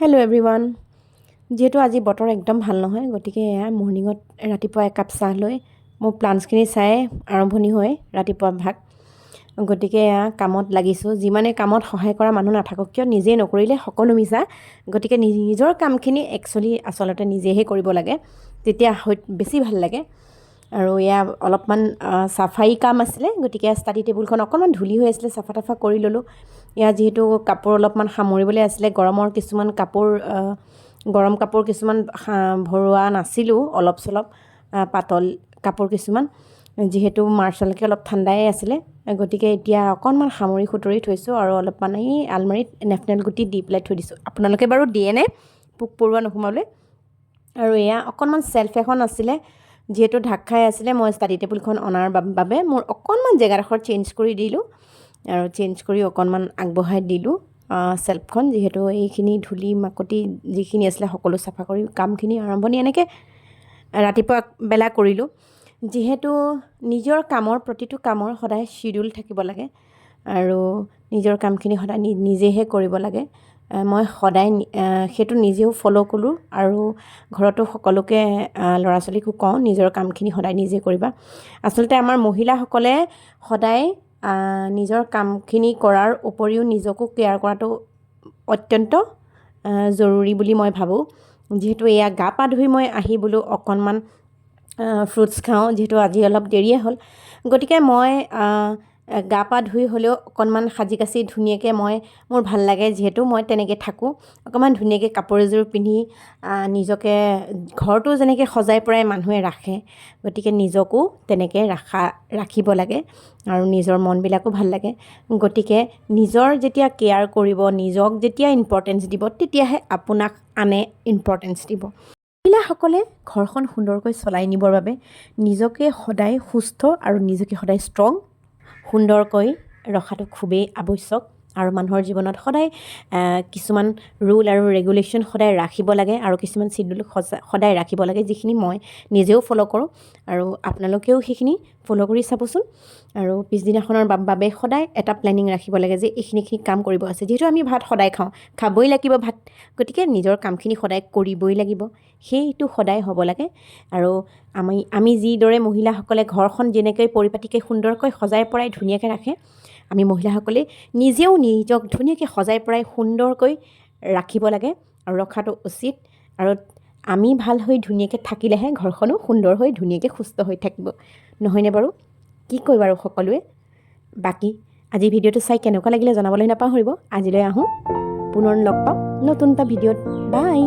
Hello' everyone. যিহেতু আজি বতৰ একদম ভাল নহয়, গতিকে এয়া মৰ্ণিঙত ৰাতিপুৱা একাপ চাহ লৈ মোৰ প্লান্টছখিনি চাই আৰম্ভণি হয় ৰাতিপুৱা ভাগ। গতিকে এয়া কামত লাগিছোঁ। যিমানে কামত সহায় কৰা মানুহ নাথাকক কিয়, নিজেই নকৰিলে সকলো মিছা। গতিকে নিজৰ কামখিনি আচলতে নিজেহে কৰিব লাগে, তেতিয়া বেছি ভাল লাগে। আৰু এয়া অলপমান চাফাই কাম আছিলে, গতিকে ষ্টাডি টেবুলখন অকণমান ধূলি হৈ আছিলে, চাফা তাফা কৰি ল'লোঁ। ইয়াত যিহেতু কাপোৰ অলপমান সামৰিবলৈ আছিলে, গৰমৰ কিছুমান কাপোৰ, গৰম কাপোৰ কিছুমান ভৰোৱা নাছিলোঁ, অলপ চলপ পাতল কাপোৰ কিছুমান, যিহেতু মাৰ্চলৈকে অলপ ঠাণ্ডাই আছিলে। গতিকে এতিয়া অকণমান সামৰি সুতৰি থৈছোঁ আৰু অলপমান এই আলমাৰীত নেফনেল গুটি দি পেলাই থৈ দিছোঁ। আপোনালোকে বাৰু দিয়েনে পোক পৰুৱা নোসোমাবলৈ? আৰু এয়া অকণমান চেল্ফ এখন আছিলে, যিহেতু ঢাক খাই আছিলে, মই ষ্টাডি টেবুলখন অনাৰ বাবে মোৰ অকণমান জেগাডোখৰ চেঞ্জ কৰি দিলোঁ আৰু চেঞ্জ কৰি অকণমান আগবঢ়াই দিলোঁ চেল্ফখন। যিহেতু এইখিনি ধূলি মাকতি যিখিনি আছিলে সকলো চাফা কৰি কামখিনি আৰম্ভণি এনেকৈ ৰাতিপুৱা বেলা কৰিলোঁ। যিহেতু নিজৰ কামৰ প্ৰতিটো কামৰ সদায় চিডিউল থাকিব লাগে আৰু নিজৰ কামখিনি সদায় নিজেহে কৰিব লাগে। মই সদায় সেইটো নিজেও ফ'ল' কৰোঁ আৰু ঘৰতো সকলোকে ল'ৰা ছোৱালীকো কওঁ নিজৰ কামখিনি সদায় নিজে কৰিবা। আচলতে আমাৰ মহিলাসকলে সদায় নিজৰ কামখিনি কৰাৰ উপৰিও নিজকো কেয়াৰ কৰাটো অত্যন্ত জৰুৰী বুলি মই ভাবোঁ। যিহেতু এয়া গা পা ধুই মই আহি বোলো অকণমান ফ্ৰুটছ খাওঁ, যিহেতু আজি অলপ দেৰিয়ে হ'ল। গতিকে মই গা পা ধুই হ'লেও অকণমান সাজি কাচি ধুনীয়াকৈ মোৰ ভাল লাগে, যিহেতু মই তেনেকৈ থাকোঁ। অকণমান ধুনীয়াকৈ কাপোৰ এযোৰ পিন্ধি নিজকে ঘৰটো যেনেকৈ সজাই পৰাই মানুহে ৰাখে, গতিকে নিজকো তেনেকৈ ৰাখিব লাগে আৰু নিজৰ মনবিলাকো ভাল লাগে। গতিকে নিজৰ যেতিয়া কেয়াৰ কৰিব, নিজক যেতিয়া ইম্পৰ্টেঞ্চ দিব, তেতিয়াহে আপোনাক আনে ইম্পৰ্টেঞ্চ দিব। মহিলাসকলে ঘৰখন সুন্দৰকৈ চলাই নিবৰ বাবে নিজকে সদায় সুস্থ আৰু নিজকে সদায় ষ্ট্ৰং সুন্দৰকৈ ৰখাটো খুবেই আৱশ্যক। আৰু মানুহৰ জীৱনত সদায় কিছুমান ৰুল আৰু ৰেগুলেশ্যন সদায় ৰাখিব লাগে আৰু কিছুমান চিডিউল সদায় ৰাখিব লাগে, যিখিনি মই নিজেও ফ'ল' কৰোঁ আৰু আপোনালোকেও সেইখিনি ফ'ল' কৰি চাবচোন। আৰু পিছদিনাখনৰ বাবে সদায় এটা প্লেনিং ৰাখিব লাগে যে এইখিনি কাম কৰিব আছে। যিহেতু আমি ভাত সদায় খাবই লাগিব ভাত, গতিকে নিজৰ কামখিনি সদায় কৰিবই লাগিব, সেইটো সদায় হ'ব লাগে। আৰু আমি যিদৰে মহিলাসকলে ঘৰখন যেনেকৈ পৰিপাটিকৈ সুন্দৰকৈ সজাই পৰাই ধুনীয়াকৈ ৰাখে, আমি মহিলাসকলে নিজেও নিজক ধুনীয়াকৈ সজাই পৰাই সুন্দৰকৈ ৰাখিব লাগে আৰু ৰখাটো উচিত। আৰু আমি ভাল হৈ ধুনীয়াকৈ থাকিলেহে ঘৰখনো সুন্দৰ হৈ ধুনীয়াকৈ সুস্থ হৈ থাকিব, নহয়নে বাৰু? কি কয় বাৰু সকলোৱে? বাকী আজি ভিডিঅ'টো চাই কেনেকুৱা লাগিলে জনাবলৈ নাপাহৰিব। আজিলৈ আহোঁ, পুনৰ লগ পাম নতুন এটা ভিডিঅ'ত। বাই।